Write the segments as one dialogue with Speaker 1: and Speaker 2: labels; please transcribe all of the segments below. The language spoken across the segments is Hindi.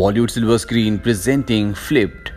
Speaker 1: Bollywood silver screen presenting flipped.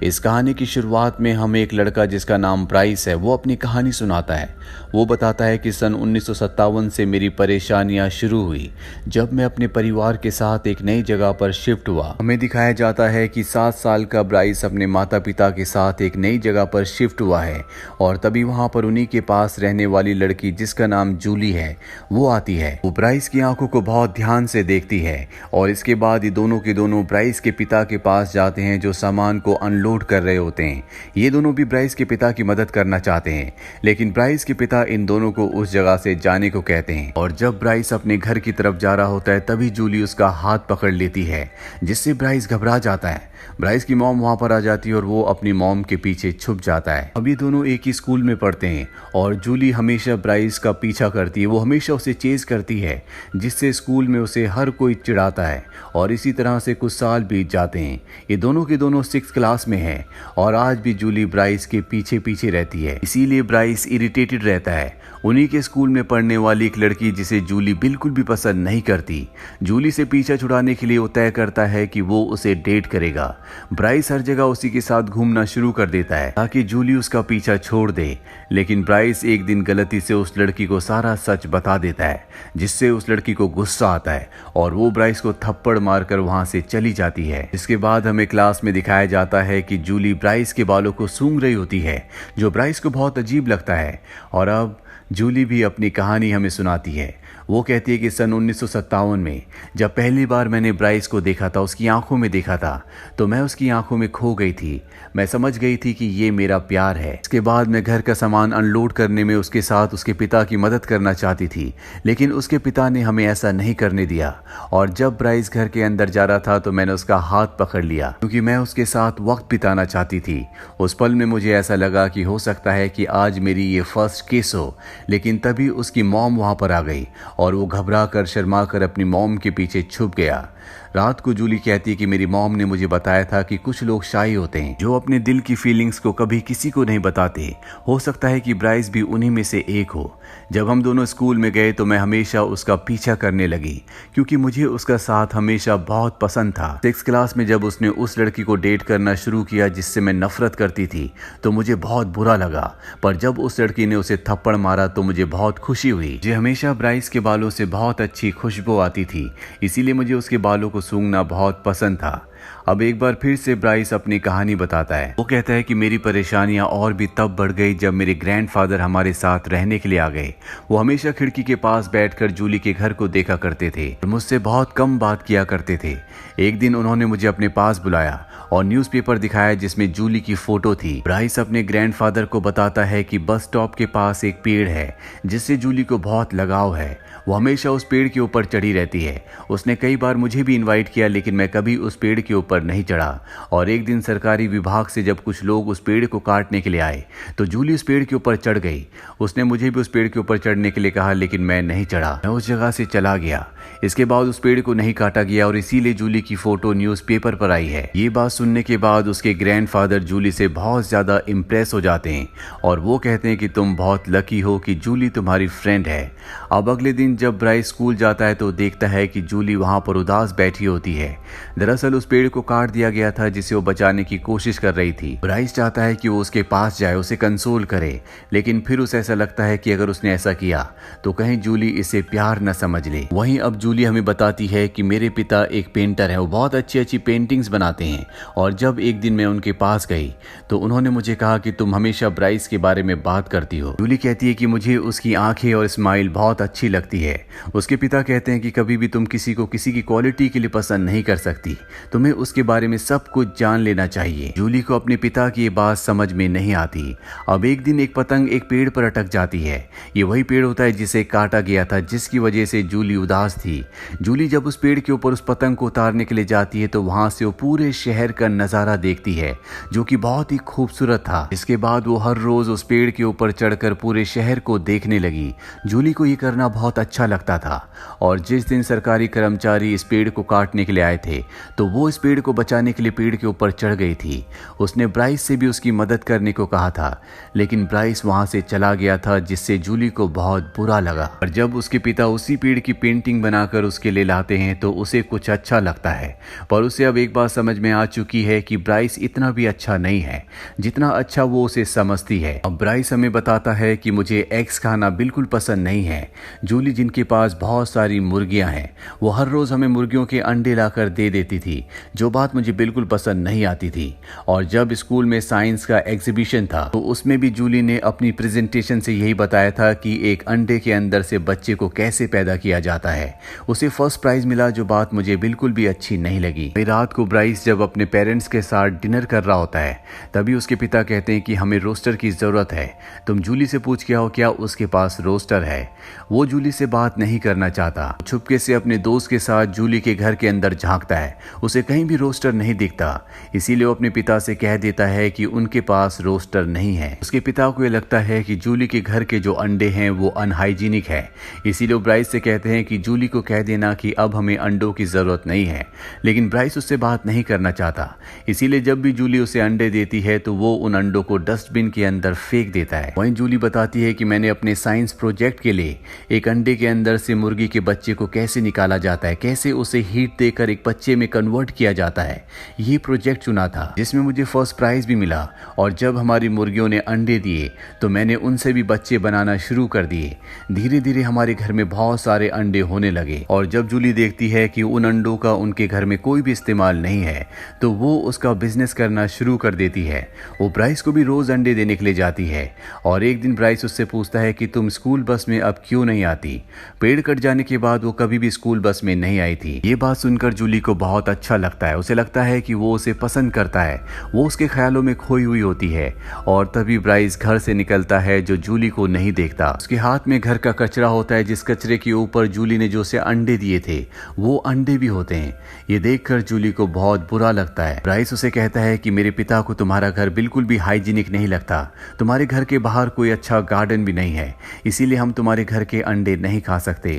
Speaker 1: इस कहानी की शुरुआत में हमें एक लड़का जिसका नाम ब्राइस है वो अपनी कहानी सुनाता है। वो बताता है कि सन 1957 से मेरी परेशानियां शुरू हुई जब मैं अपने परिवार के साथ एक नई जगह पर शिफ्ट हुआ। हमें दिखाया जाता है कि 7 साल का ब्राइस अपने माता पिता के साथ एक नई जगह पर शिफ्ट हुआ है और तभी वहां पर उन्हीं के पास रहने वाली लड़की जिसका नाम जूली है वो आती है। वो ब्राइस की आंखों को बहुत ध्यान से देखती है और इसके बाद ये दोनों के दोनों ब्राइस के पिता के पास जाते हैं जो सामान को अनलोड कर रहे होते हैं। ये दोनों भी ब्राइस के पिता की मदद करना चाहते हैं, लेकिन ब्राइस के पिता इन दोनों को उस जगह से जाने को कहते हैं। और जब ब्राइस अपने घर की तरफ जा रहा होता है तभी जूली उसका हाथ पकड़ लेती है, जिससे ब्राइस घबरा जाता है। ब्राइस की मॉम वहां पर आ जाती है और वो अपनी मॉम के पीछे छुप जाता है। अब ये दोनों एक ही स्कूल में पढ़ते हैं और जूली हमेशा ब्राइस का पीछा करती है। वो हमेशा उसे चेज करती है, जिससे स्कूल में उसे हर कोई चिढ़ाता है और इसी तरह से कुछ साल बीत जाते हैं। ये दोनों के दोनों 6th क्लास में है और आज भी जूली ब्राइस के पीछे पीछे रहती है। इसीलिए ब्राइस इरिटेटेड रहता है। उन्हीं के स्कूल में पढ़ने वाली एक लड़की जिसे जूली बिल्कुल भी पसंद नहीं करती, जूली से पीछा छुड़ाने के लिए वो तय करता है कि वो उसे डेट करेगा। ब्राइस हर जगह उसी के साथ घूमना शुरू कर देता है ताकि जूली उसका पीछा छोड़ दे, लेकिन ब्राइस एक दिन गलती से उस लड़की को सारा सच बता देता है, जिससे उस लड़की को गुस्सा आता है और वो ब्राइस को थप्पड़ मारकर वहां से चली जाती है। इसके बाद हमें क्लास में दिखाया जाता है कि जूली ब्राइस के बालों को सूंघ रही होती है, जो ब्राइस को बहुत अजीब लगता है। और अब जूली भी अपनी कहानी हमें सुनाती है। वो कहती है कि सन 1957 में जब पहली बार मैंने ब्राइस को देखा था, उसकी आंखों में देखा था, तो मैं उसकी आंखों में खो गई थी। मैं समझ गई थी कि ये मेरा प्यार है। इसके बाद मैं घर का सामान अनलोड करने में उसके साथ उसके पिता की मदद करना चाहती थी, लेकिन उसके पिता ने हमें ऐसा नहीं करने दिया। और जब ब्राइस घर के अंदर जा रहा था तो मैंने उसका हाथ पकड़ लिया क्योंकि मैं उसके साथ वक्त बिताना चाहती थी। उस पल में मुझे ऐसा लगा कि हो सकता है कि आज मेरी ये फर्स्ट किस हो, लेकिन तभी उसकी मॉम वहां पर आ गई और वो घबरा कर शर्मा कर अपनी मॉम के पीछे छुप गया। रात को जूली कहती है कि मेरी मॉम ने मुझे बताया था कि कुछ लोग शाई होते हैं जो अपने दिल की फीलिंग्स को कभी किसी को नहीं बताते। हो सकता है कि ब्राइस भी उन्हीं में से एक हो। जब हम दोनों स्कूल में गए तो मैं हमेशा उसका पीछा करने लगी क्योंकि मुझे उसका साथ हमेशा बहुत पसंद था। 6th क्लास में जब उसने उस लड़की को डेट करना शुरू किया जिससे मैं नफरत करती थी तो मुझे बहुत बुरा लगा, पर जब उस लड़की ने उसे थप्पड़ मारा तो मुझे बहुत खुशी हुई। मुझे हमेशा ब्राइस के बालों से बहुत अच्छी खुशबू आती थी, इसीलिए मुझे उसके बालों को सूंघना बहुत पसंद था। अब एक बार फिर से ब्राइस अपनी कहानी बताता है। वो कहता है कि मेरी परेशानियां और भी तब बढ़ गई जब मेरे ग्रैंडफादर हमारे साथ रहने के लिए आ गए। वो हमेशा खिड़की के पास बैठकर जूली के घर को देखा करते थे और मुझसे बहुत कम बात किया करते थे। एक दिन उन्होंने मुझे अपने पास बुलाया और न्यूज़पेपर दिखाया जिसमें जूली की फोटो थी। ब्राइस अपने ग्रैंडफादर को बताता है कि बस स्टॉप के पास एक पेड़ है जिससे जूली को बहुत लगाव है। वो हमेशा उस पेड़ के ऊपर चढ़ी रहती है। उसने कई बार मुझे भी इनवाइट किया, लेकिन मैं कभी उस पेड़ के ऊपर नहीं चढ़ा। और एक दिन सरकारी विभाग से जब कुछ लोग उस पेड़ को काटने के लिए आए तो जूली उस पेड़ के ऊपर चढ़ गई। उसने मुझे भी उस पेड़ के ऊपर चढ़ने के लिए कहा, लेकिन मैं नहीं चढ़ा। मैं उस जगह से चला गया। इसके बाद उस पेड़ को नहीं काटा गया और इसीलिए जूली की फोटो न्यूज़पेपर पर आई है। ये बात सुनने के बाद उसके ग्रैंडफादर जूली से बहुत ज्यादा इम्प्रेस हो जाते हैं और वो कहते हैं कि तुम बहुत लकी हो कि जूली तुम्हारी फ्रेंड है। अब अगले दिन जब ब्राइस स्कूल जाता है तो देखता है कि जूली वहां पर उदास बैठी होती है। दरअसल उस पेड़ को काट दिया गया था जिसे वो बचाने की कोशिश कर रही थी। ब्राइस चाहता है कि वो उसके पास जाए, उसे कंसोल करे, लेकिन फिर उसे ऐसा लगता है कि अगर उसने ऐसा किया तो कहीं जूली इसे प्यार न समझ ले। वहीं अब जूली हमें बताती है कि मेरे पिता एक पेंटर है, वो बहुत अच्छी अच्छी पेंटिंग्स बनाते हैं। और जब एक दिन मैं उनके पास गई तो उन्होंने मुझे कहा कि तुम हमेशा ब्राइस के बारे में बात करती हो। जूली कहती है कि मुझे उसकी आंखें और स्माइल बहुत अच्छी लगती है। उसके पिता कहते हैं कि कभी भी तुम किसी को किसी की क्वालिटी के लिए पसंद नहीं कर सकती, तुम्हें उसके बारे में सब कुछ जान लेना चाहिए। जूली को अपने पिता की ये बात समझ में नहीं आती। अब एक दिन एक पतंग एक पेड़ पर अटक जाती है। ये वही पेड़ होता है जिसे काटा गया था, जिसकी वजह से जूली उदास थी। जूली जब उस पेड़ के ऊपर उस पतंग को उतारने के लिए जाती है तो वहां से वो पूरे शहर का नजारा देखती है जो कि बहुत ही खूबसूरत था। इसके बाद वो हर रोज उस पेड़ के ऊपर चढ़कर पूरे शहर को देखने लगी। जूली को ये करना बहुत अच्छा लगता था और जिस दिन सरकारी कर्मचारी इस पेड़ को काटने के लिए आए थे तो वो इस पेड़ को बचाने के लिए पेड़ के ऊपर चढ़ गई थी। उसने ब्राइस से भी उसकी मदद करने को कहा था, लेकिन ब्राइस वहां से चला गया था, जिससे जूली को बहुत बुरा लगा। और जब उसके पिता उसी पेड़ की पेंटिंग बनाकर उसके लिए लाते हैं तो उसे कुछ अच्छा लगता है, पर उसे अब एक बात समझ में आ चुकी है कि ब्राइस इतना भी अच्छा नहीं है जितना अच्छा वो उसे समझती है। अब ब्राइस हमें बताता है कि मुझे एग्स खाना बिल्कुल पसंद नहीं है। जूली, जिनके पास बहुत सारी मुर्गियां हैं, वो हर रोज हमें मुर्गियों के अंडे लाकर दे देती थी, जो बात मुझे बिल्कुल पसंद नहीं आती थी। और जब स्कूल में साइंस का एग्जीबिशन था तो उसमें भी जूली ने अपनी प्रेजेंटेशन से यही बताया था कि एक अंडे के अंदर से बच्चे को कैसे पैदा किया जाता है। उसे फर्स्ट प्राइज मिला, जो बात मुझे बिल्कुल भी अच्छी नहीं लगी। रात को ब्राइस जब अपने पेरेंट्स के साथ डिनर कर रहा होता है, तभी उसके पिता कहते हैं कि हमें रोस्टर की जरूरत है, तुम जूली से पूछ के आओ क्या उसके पास रोस्टर है। वो जूली से बात नहीं करना चाहता, छुपके से अपने दोस्त के साथ जूली के घर के अंदर झांकता है। उसे कहीं भी रोस्टर नहीं दिखता, इसीलिए वो अपने पिता से कह देता है कि उनके पास रोस्टर नहीं है। उसके पिता को यह लगता है कि जूली के घर के जो अंडे हैं वो अनहाइजीनिक है, इसीलिए वो ब्राइस से कहते हैं कि जूली को कह देना कि अब हमें अंडों की जरूरत नहीं है। लेकिन ब्राइस उससे बात नहीं करना चाहता, इसीलिए जब भी जूली उसे अंडे देती है तो वो उन अंडों को डस्टबिन के अंदर फेंक देता है। वहीं जूली बताती है कि मैंने अपने साइंस प्रोजेक्ट के लिए एक अंडे के अंदर से मुर्गी के बच्चे को कैसे निकाला जाता है, कैसे उसे हीट देकर एक बच्चे में कन्वर्ट किया जाता है, ये प्रोजेक्ट चुना था, जिसमें मुझे फर्स्ट प्राइज भी मिला। और जब हमारी मुर्गियों ने अंडे दिए तो मैंने उनसे भी बच्चे बनाना शुरू कर दिए। धीरे धीरे हमारे घर में बहुत सारे अंडे होने लगे। और जब जूली देखती है कि उन अंडों का उनके घर में कोई भी इस्तेमाल नहीं है तो वो उसका बिजनेस करना शुरू कर देती है। वो ब्राइस को भी रोज अंडे देने के लिए जाती है। और एक दिन ब्राइस उससे पूछता है कि तुम स्कूल बस में अब क्यों नहीं आती। पेड़ कट जाने के बाद वो कभी भी स्कूल बस में नहीं आई थी। ये बात सुनकर जूली को बहुत अच्छा लगता है। उसे लगता है कि वो उसे पसंद करता है, वो उसके ख्यालों में खोई हुई होती है। और तभी ब्राइस घर से निकलता है जो जूली को नहीं देखता। उसके हाथ में घर का कचरा होता है, जिस कचरे के ऊपर जूली ने जो उसे अंडे दिए थे वो अंडे भी होते हैं। ये देखकर जूली को बहुत बुरा लगता है। ब्राइस उसे कहता है कि मेरे पिता को तुम्हारा घर बिल्कुल भी हाइजीनिक नहीं लगता, तुम्हारे घर के बाहर कोई अच्छा गार्डन भी नहीं है, इसीलिए हम तुम्हारे घर के अंडे नहीं खा सकते।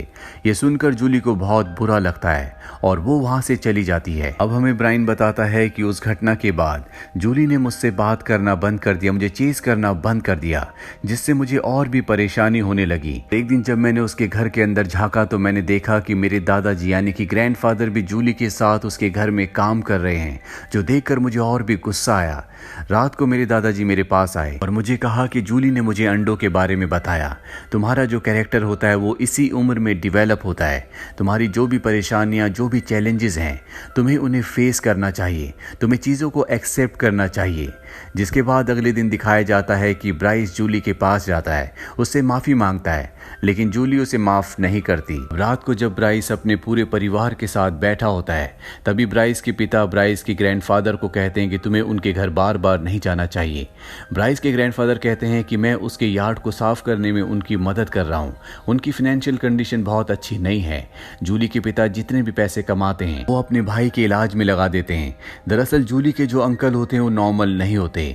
Speaker 1: ये सुनकर जूली को बहुत बुरा लगता है और वो वहां से चली जाती है। अब हमें ब्राइन बताता है कि उस घटना के बाद जूली ने मुझसे बात करना बंद कर दिया, मुझे चेज करना बंद कर दिया, जिससे मुझे और भी परेशानी होने लगी। एक दिन जब मैंने उसके घर के अंदर झांका तो मैंने देखा कि मेरे दादाजी यानी कि ग्रैंडफादर भी जूली के साथ उसके घर में काम कर रहे हैं, जो देखकर मुझे और भी गुस्सा आया। रात को मेरे दादाजी मेरे पास आए और मुझे कहा कि जूली ने मुझे अंडों के बारे में बताया, तुम्हारा जो कैरेक्टर होता है वो इसी उम्र में डेवलप होता है, तुम्हारी जो भी परेशानियां, जो भी चैलेंजेस हैं, तुम्हें उन्हें फेस करना चाहिए, तुम्हें चीज़ों को एक्सेप्ट करना चाहिए। जिसके बाद अगले दिन दिखाया जाता है कि ब्राइस जूली के पास जाता है, उससे माफ़ी मांगता है, लेकिन जूली उसे माफ़ नहीं करती। रात को जब ब्राइस अपने पूरे परिवार के साथ बैठा होता है तभी ब्राइस के पिता ब्राइस के ग्रैंडफादर को कहते हैं कि तुम्हें उनके घर बार बार नहीं जाना चाहिए। ब्राइस के ग्रैंडफादर कहते हैं कि मैं उसके यार्ड को साफ करने में उनकी मदद कर रहा हूँ, उनकी फाइनेंशियल कंडीशन बहुत अच्छी नहीं है। जूली के पिता जितने भी पैसे कमाते हैं वो अपने भाई के इलाज में लगा देते हैं। दरअसल जूली के जो अंकल होते हैं वो नॉर्मल नहीं होते।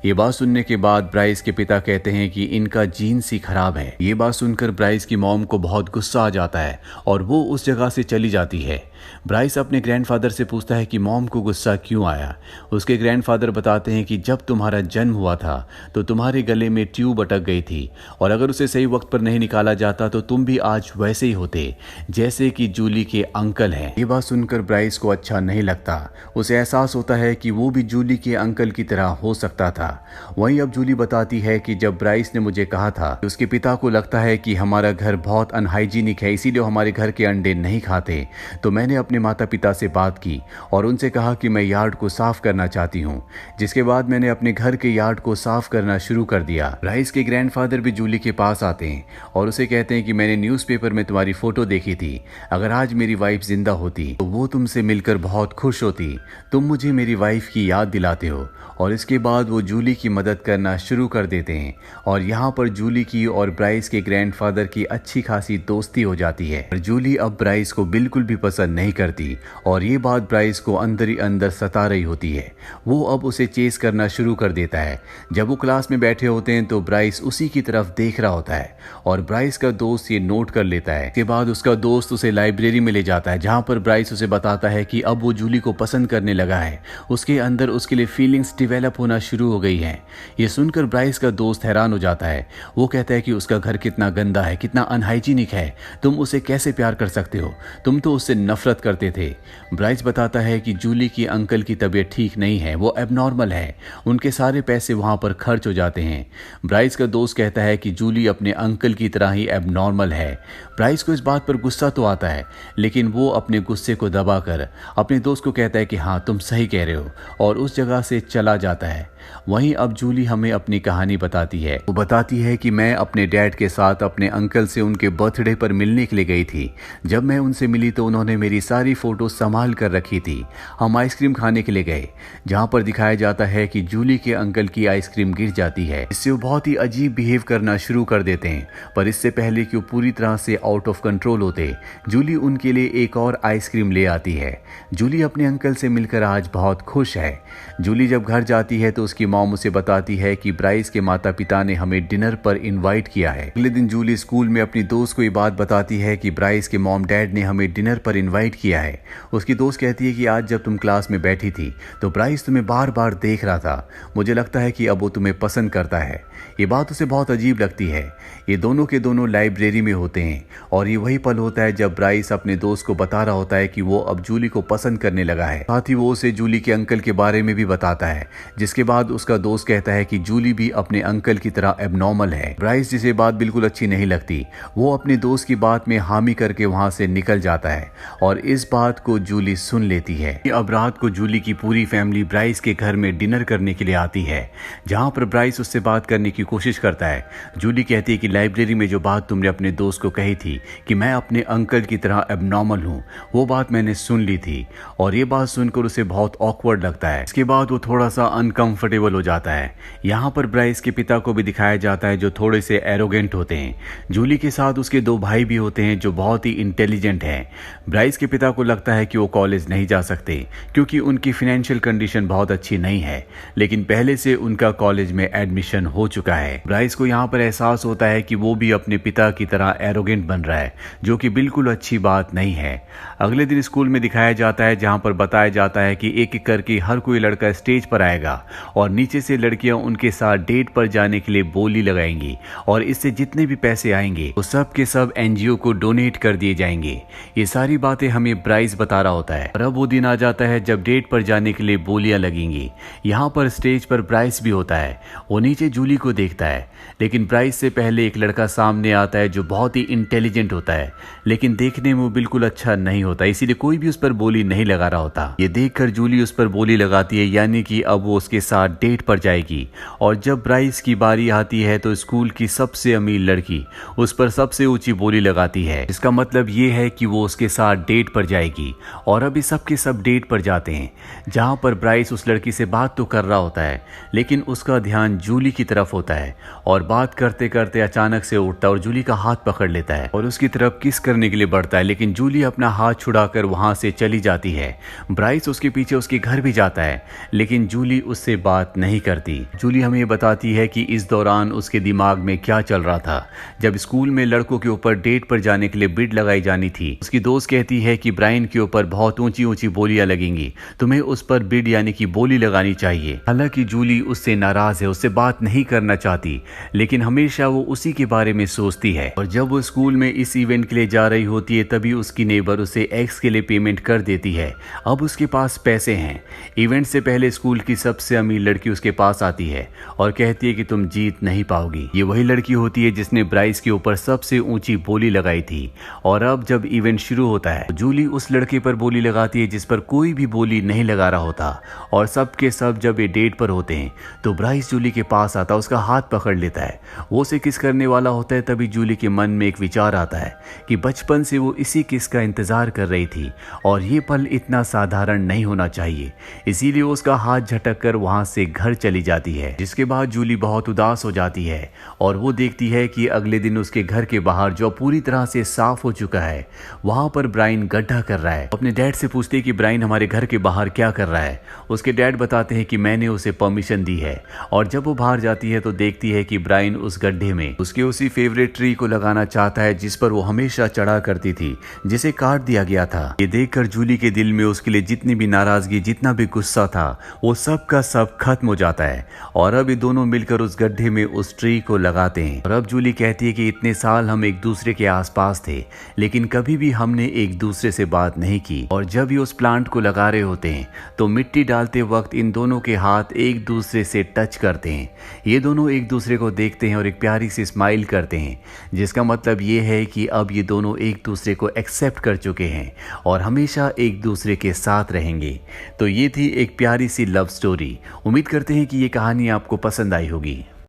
Speaker 1: ये बात सुनने के बाद ब्राइस के पिता कहते हैं कि इनका जीन्स ही खराब है। ये बात सुनकर ब्राइस की मॉम को बहुत गुस्सा आ जाता है और वो उस जगह से चली जाती है। ब्राइस अपने ग्रैंडफादर से पूछता है कि मॉम को गुस्सा क्यों आया। उसके ग्रैंडफादर बताते हैं कि जब तुम्हारा जन्म हुआ था तो तुम्हारे गले में ट्यूब अटक गई थी और अगर उसे सही वक्त पर नहीं निकाला जाता तो तुम भी आज वैसे ही होते जैसे कि जूली के अंकल हैं। ये बात सुनकर ब्राइस को अच्छा नहीं लगता। उसे एहसास होता है कि वो भी जूली के अंकल की तरह हो सकता था। वहीं अब जूली बताती है कि जब ब्राइस ने मुझे कहा था कि उसके पिता को लगता है कि हमारा घर बहुत अनहाइजीनिक है, इसीलिए हमारे घर के अंडे नहीं खाते, तो मैंने अपने माता पिता से बात की और उनसे कहा कि मैं यार्ड को साफ करना चाहती हूँ। जिसके बाद मैंने अपने घर के यार्ड को साफ करना शुरू कर दिया। ब्राइस के ग्रैंडफादर भी जूली के पास आते हैं और उसे कहते हैं कि मैंने न्यूज़पेपर में तुम्हारी फोटो देखी थी, अगर आज मेरी वाइफ जिंदा होती तो वो तुमसे मिलकर बहुत खुश होती, तुम मुझे मेरी वाइफ की याद दिलाते हो। और इसके बाद वो जूली की मदद करना शुरू कर देते हैं और यहाँ पर जूली की और ब्राइस के ग्रैंडफादर की अच्छी खासी दोस्ती हो जाती है। और जूली अब ब्राइस को बिल्कुल भी पसंद नहीं करती और ये बात ब्राइस को अंदर ही अंदर सता रही होती है। वो अब उसे चेस करना शुरू कर देता है। जब वो क्लास में बैठे होते हैं तो ब्राइस उसी की तरफ देख रहा होता है और ब्राइस का दोस्त ये नोट कर लेता है। इसके बाद उसका दोस्त उसे लाइब्रेरी में ले जाता है जहाँ पर ब्राइस उसे बताता है कि अब वो जूली को पसंद करने लगा है, उसके अंदर उसके लिए फीलिंग्स डेवलप होना शुरू हो गई हैं। ये सुनकर ब्राइस का दोस्त हैरान हो जाता है। वो कहता है कि उसका घर कितना गंदा गंदा है, कितना अनहाइजीनिक है, तुम उसे कैसे प्यार कर सकते हो, तुम तो उससे नफरत करते थे। ब्राइस बताता है कि जूली की अंकल की तबीयत ठीक नहीं है, वो एबनॉर्मल है, उनके सारे पैसे वहां पर खर्च हो जाते हैं। ब्राइस का दोस्त कहता है कि जूली अपने अंकल की तरह ही एबनॉर्मल है। ब्राइस को इस बात पर गुस्सा तो आता है, लेकिन वो अपने गुस्से को दबाकर अपने दोस्त को कहता है कि हाँ तुम सही कह रहे हो, और उस जगह से चला जाता है। वहीं अब जूली हमें अपनी कहानी बताती है। वो बताती है कि मैं अपने डैड के साथ अपने अंकल से उनके बर्थडे पर मिलने के लिए गई थी। जब मैं उनसे मिली तो उन्होंने मेरी सारी फोटो संभाल कर रखी थी। हम आइसक्रीम खाने के लिए गए, जहां पर दिखाया जाता है कि जूली के अंकल की आइसक्रीम गिर जाती है। इससे वो बहुत ही अजीब बिहेव करना शुरू कर देते हैं, पर इससे पहले कि वो पूरी तरह से आउट ऑफ कंट्रोल होते, जूली उनके लिए एक और आइसक्रीम ले आती है। जूली अपने अंकल से मिलकर आज बहुत खुश है। जूली जब घर जाती है तो उसकी मॉम उसे बताती है कि ब्राइस के माता पिता ने हमें डिनर पर इनवाइट किया है। अगले दिन जूली स्कूल में अपनी दोस्त को ये बात बताती है कि ब्राइस के मॉम डैड ने हमें डिनर पर इनवाइट किया है। उसकी दोस्त कहती है कि आज जब तुम क्लास में बैठी थी तो ब्राइस तुम्हें बार बार देख रहा था, मुझे लगता है कि अब वो तुम्हें पसंद करता है। ये बात उसे बहुत अजीब लगती है। ये दोनों के दोनों लाइब्रेरी में होते हैं और ये वही पल होता है जब ब्राइस अपने दोस्त को बता रहा होता है कि वो अब जूली को पसंद करने लगा है। साथ ही वो उसे जूली के अंकल के बारे में भी बताता है, जिसके बाद उसका दोस्त कहता है कि जूली भी अपने अंकल की तरह एबनॉर्मल है। ब्राइस जिसे बात बिल्कुल अच्छी नहीं लगती, वो अपने दोस्त की बात में हामी करके वहां से निकल जाता है और इस बात को जूली सुन लेती है। अब रात को जूली की पूरी फैमिली ब्राइस के घर में डिनर करने के लिए आती है, जहां पर ब्राइस उससे बात करने की कोशिश करता है। जूली कहती है कि लाइब्रेरी में जो बात तुमने अपने दोस्त को कही थी कि मैं अपने अंकल की तरह एबनॉर्मल हूँ, वो बात मैंने सुन ली थी, और ये बात सुनकर उसे बहुत ऑकवर्ड लगता है। इसके बाद वो थोड़ा सा अनकंफर्टेबल हो जाता है। यहाँ पर ब्राइस के पिता को भी दिखाया जाता है, जो थोड़े से एरोगेंट होते हैं। जूली के साथ उसके 2 भाई भी होते हैं जो बहुत ही इंटेलिजेंट हैं। ब्राइस के पिता को लगता है कि वो कॉलेज नहीं जा सकते क्योंकि उनकी फाइनेंशियल कंडीशन बहुत अच्छी नहीं है, लेकिन पहले से उनका कॉलेज में एडमिशन हो चुका है। ब्राइस को यहाँ पर एहसास होता है कि वो भी अपने पिता की तरह एरोगेंट बन रहा है, जो कि बिल्कुल अच्छी बात नहीं है। अगले दिन स्कूल में दिखाया जाता है, जहाँ पर बताया जाता है कि एक एक करके हर कोई लड़का स्टेज पर आएगा और नीचे से लड़कियां उनके साथ डेट पर जाने के लिए बोली लगाएंगी, और इससे जितने भी पैसे आएंगे वो सब के सब एनजीओ को डोनेट कर दिए जाएंगे। ये सारी बातें हमें ब्राइस बता रहा होता है। और अब वो दिन आ जाता है जब डेट पर जाने के लिए बोलियां लगेंगी। यहाँ पर स्टेज पर ब्राइस भी होता है। वो नीचे जूली को देखता है, लेकिन ब्राइस से पहले एक लड़का सामने आता है जो बहुत ही इंटेलिजेंट होता है, लेकिन देखने में वो बिल्कुल अच्छा नहीं होता, इसीलिए कोई भी उस पर बोली नहीं लगा रहा होता। ये देखकर जूली उस पर बोली लगाती है, यानी कि अब वो उसके साथ डेट पर जाएगी। और जब ब्राइस की बारी आती है तो स्कूल की सबसे अमीर लड़की उस पर सबसे ऊंची बोली लगाती है। इसका मतलब ये है कि वो उसके साथ डेट पर जाएगी। और अभी सबके सब डेट पर जाते हैं, जहां पर ब्राइस उस लड़की से बात तो कर रहा होता है, लेकिन उसका ध्यान जूली की तरफ होता है, और बात करते करते अचानक से उठता और जूली का हाथ पकड़ लेता है और उसकी तरफ किस करने के लिए बढ़ता है, लेकिन जूली अपना हाथ छुड़ाकर वहां से चली जाती है। ब्राइस उसके पीछे उसके घर भी जाता है, लेकिन जूली उससे बात नहीं करती। जूली हमें बताती है कि इस दौरान उसके दिमाग में क्या चल रहा था। जब स्कूल में लड़कों के ऊपर डेट पर जाने के लिए बिड लगाई जानी थी, उसकी दोस्त कहती है कि ब्रायन के ऊपर बहुत ऊंची ऊंची बोलियां लगेंगी, तुम्हें उस पर बिड यानी कि बोली लगानी चाहिए। हालांकि जूली उससे नाराज है, उससे बात नहीं करना चाहती, लेकिन हमेशा वो उसी के बारे में सोचती है। और जब वो स्कूल में इस इवेंट के लिए जा रही होती है, तभी उसकी नेबर उसे एक्स के लिए पेमेंट कर देती है। अब उसके पास पैसे हैं। इवेंट से पहले स्कूल की सबसे अमीर लड़की उसके पास आती है और कहती है कि तुम जीत नहीं पाओगी। ये वही लड़की होती है जिसने ब्राइस के ऊपर सबसे ऊंची बोली लगाई थी। और अब जब इवेंट शुरू होता है, जूली उस लड़के पर बोली लगाती है जिस पर कोई भी बोली नहीं लगा रहा होता। और सब के सब जब ये डेट पर होते हैं तो ब्राइस जूली के पास आता, उसका हाथ पकड़ लेता है, वो उसे किस करने वाला होता है। तभी जूली के मन में एक विचार आता है कि बचपन से वो इसी किस का इंतजार कर रही थी और ये पल इतना साधारण नहीं होना चाहिए, इसीलिए वो उसका हाथ झटक कर वहां से घर चली जाती है। जिसके बाद जूली बहुत उदास हो जाती है और वो देखती है कि अगले दिन उसके घर के बाहर, जो पूरी तरह से साफ हो चुका है, वहां पर ब्रायन गड्ढा कर रहा है। अपने डैड से पूछती है कि ब्रायन हमारे घर के बाहर क्या कर रहा है। उसके डैड बताते हैं कि मैंने उसे परमिशन दी है। और जब वो बाहर जाती है तो देखती है कि ब्रायन उस गड्ढे में उसके उसी फेवरेट ट्री को लगाना चाहता है जिस पर वो हमेशा चढ़ा करती थी, जिसे काट दिया गया था। ये देखकर जूली के दिल में उसके लिए जितनी भी नाराजगी, जितना भी गुस्सा था, वो सब का सब खत्म हो जाता है। और अब ये दोनों मिलकर उस गड्ढे में उस ट्री को लगाते हैं। और अब जूली कहती कहती है कि इतने साल हम एक दूसरे के आसपास थे, लेकिन कभी भी हमने एक दूसरे से बात नहीं की। और जब भी उस प्लांट को लगा रहे होते हैं तो मिट्टी डालते वक्त इन दोनों के हाथ एक दूसरे से टच करते हैं। ये दोनों एक दूसरे को देखते हैं और एक प्यारी सी स्माइल करते हैं, जिसका मतलब ये है कि अब ये दोनों एक दूसरे को एक्सेप्ट कर चुके हैं और हमेशा एक दूसरे के साथ रहेंगे। तो ये थी एक प्यारी सी लव स्टोरी। उम्मीद करते हैं कि ये कहानी आपको पसंद आई होगी।